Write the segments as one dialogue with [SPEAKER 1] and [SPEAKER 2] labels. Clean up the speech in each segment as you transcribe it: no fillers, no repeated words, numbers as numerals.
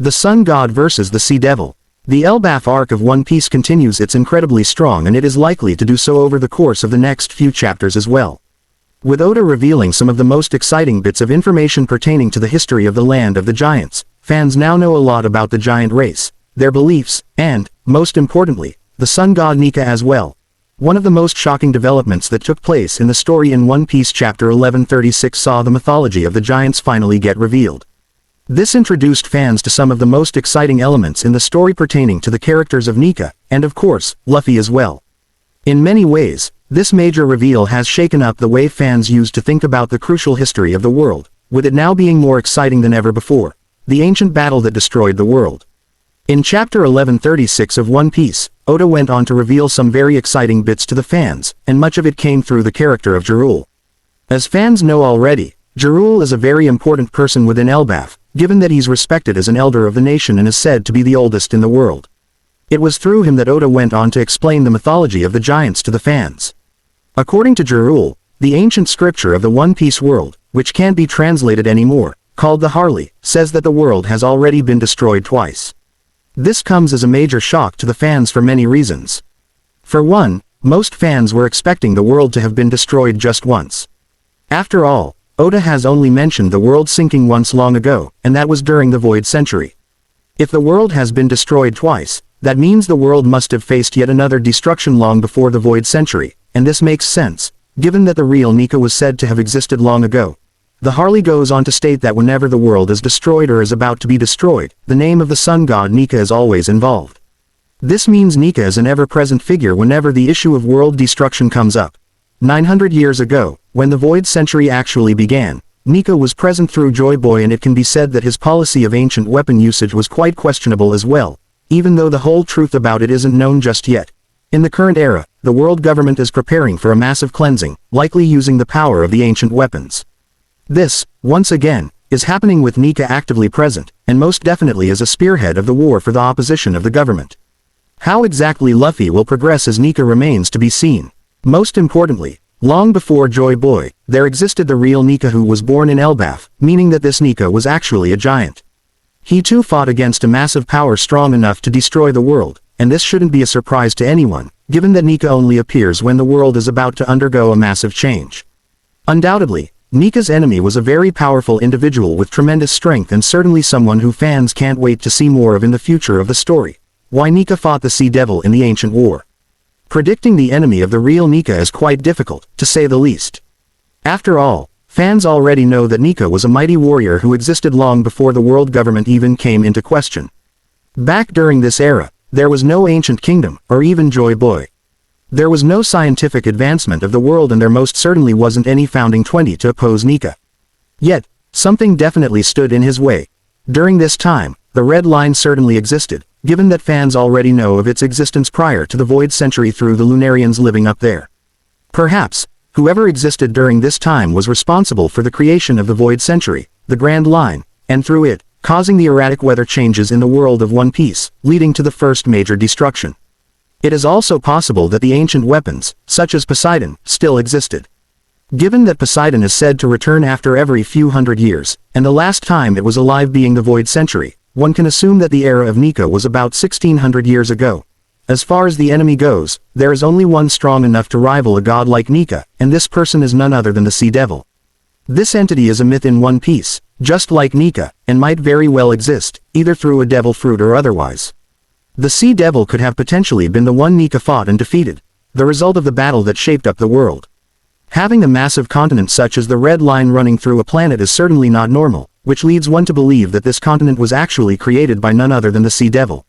[SPEAKER 1] The Sun God versus the Sea Devil. The elbaf arc of One Piece continues. It's incredibly strong, and it is likely to do so over the course of the next few chapters as well. With Oda revealing some of the most exciting bits of information pertaining to the history of the Land of the Giants, fans now know a lot about the giant race, their beliefs, and, most importantly, the sun god Nika as well. One of the most shocking developments that took place in the story in One Piece chapter 1136 saw the mythology of the giants finally get revealed. This introduced fans to some of the most exciting elements in the story pertaining to the characters of Nika, and of course, Luffy as well. In many ways, this major reveal has shaken up the way fans used to think about the crucial history of the world, with it now being more exciting than ever before. The ancient battle that destroyed the world. In chapter 1136 of One Piece, Oda went on to reveal some very exciting bits to the fans, and much of it came through the character of Jirul. As fans know already, Jirul is a very important person within elbaf, given that he's respected as an elder of the nation and is said to be the oldest in the world. It was through him that Oda went on to explain the mythology of the giants to the fans. According to Jirul, the ancient scripture of the One Piece world, which can't be translated anymore, called the Harley, says that the world has already been destroyed twice. This comes as a major shock to the fans for many reasons. For one, most fans were expecting the world to have been destroyed just once. After all, Oda has only mentioned the world sinking once long ago, and that was during the Void Century. If the world has been destroyed twice, that means the world must have faced yet another destruction long before the Void Century, and this makes sense, given that the real Nika was said to have existed long ago. The Harley goes on to state that whenever the world is destroyed or is about to be destroyed, the name of the sun god Nika is always involved. This means Nika is an ever-present figure whenever the issue of world destruction comes up. 900 years ago, when the Void Century actually began, Nika was present through Joy Boy, and it can be said that his policy of ancient weapon usage was quite questionable as well, even though the whole truth about it isn't known just yet. In the current era, the world government is preparing for a massive cleansing, likely using the power of the ancient weapons. This, once again, is happening with Nika actively present, and most definitely as a spearhead of the war for the opposition of the government. How exactly Luffy will progress as Nika remains to be seen. Most importantly, long before Joy Boy, there existed the real Nika who was born in elbaf, meaning that this Nika was actually a giant. He too fought against a massive power strong enough to destroy the world, and this shouldn't be a surprise to anyone, given that Nika only appears when the world is about to undergo a massive change. Undoubtedly, Nika's enemy was a very powerful individual with tremendous strength, and certainly someone who fans can't wait to see more of in the future of the story. Why Nika fought the Sea Devil in the ancient war. Predicting the enemy of the real Nika is quite difficult, to say the least. After all, fans already know that Nika was a mighty warrior who existed long before the world government even came into question. Back during this era, there was no ancient kingdom, or even Joy Boy. There was no scientific advancement of the world, and there most certainly wasn't any founding 20 to oppose Nika. Yet, something definitely stood in his way. During this time, the Red Line certainly existed, given that fans already know of its existence prior to the Void Century through the Lunarians living up there. Perhaps, whoever existed during this time was responsible for the creation of the Void Century, the Grand Line, and through it, causing the erratic weather changes in the world of One Piece, leading to the first major destruction. It is also possible that the ancient weapons, such as Poseidon, still existed. Given that Poseidon is said to return after every few hundred years, and the last time it was alive being the Void Century, one can assume that the era of Nika was about 1600 years ago. As far as the enemy goes, there is only one strong enough to rival a god like Nika, and this person is none other than the Sea Devil. This entity is a myth in One Piece, just like Nika, and might very well exist, either through a devil fruit or otherwise. The Sea Devil could have potentially been the one Nika fought and defeated, the result of the battle that shaped up the world. Having a massive continent such as the Red Line running through a planet is certainly not normal, which leads one to believe that this continent was actually created by none other than the Sea Devil.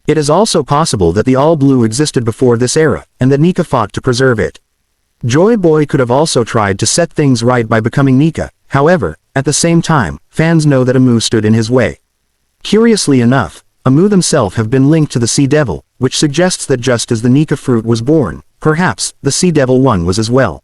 [SPEAKER 1] It is also possible that the All Blue existed before this era, and that Nika fought to preserve it. Joy Boy could have also tried to set things right by becoming Nika, however, at the same time, fans know that Amu stood in his way. Curiously enough, Amu themselves have been linked to the Sea Devil, which suggests that just as the Nika fruit was born, perhaps, the Sea Devil one was as well.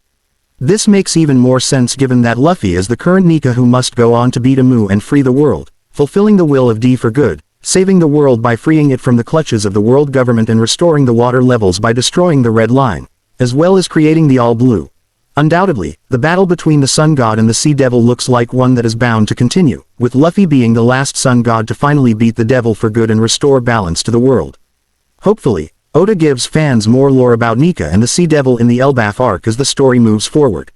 [SPEAKER 1] This makes even more sense given that Luffy is the current Nika who must go on to beat Amu and free the world, fulfilling the will of D for good, saving the world by freeing it from the clutches of the world government and restoring the water levels by destroying the Red Line, as well as creating the All Blue. Undoubtedly, the battle between the Sun God and the Sea Devil looks like one that is bound to continue, with Luffy being the last Sun God to finally beat the Devil for good and restore balance to the world. Hopefully, Oda gives fans more lore about Nika and the Sea Devil in the Elbaf arc as the story moves forward.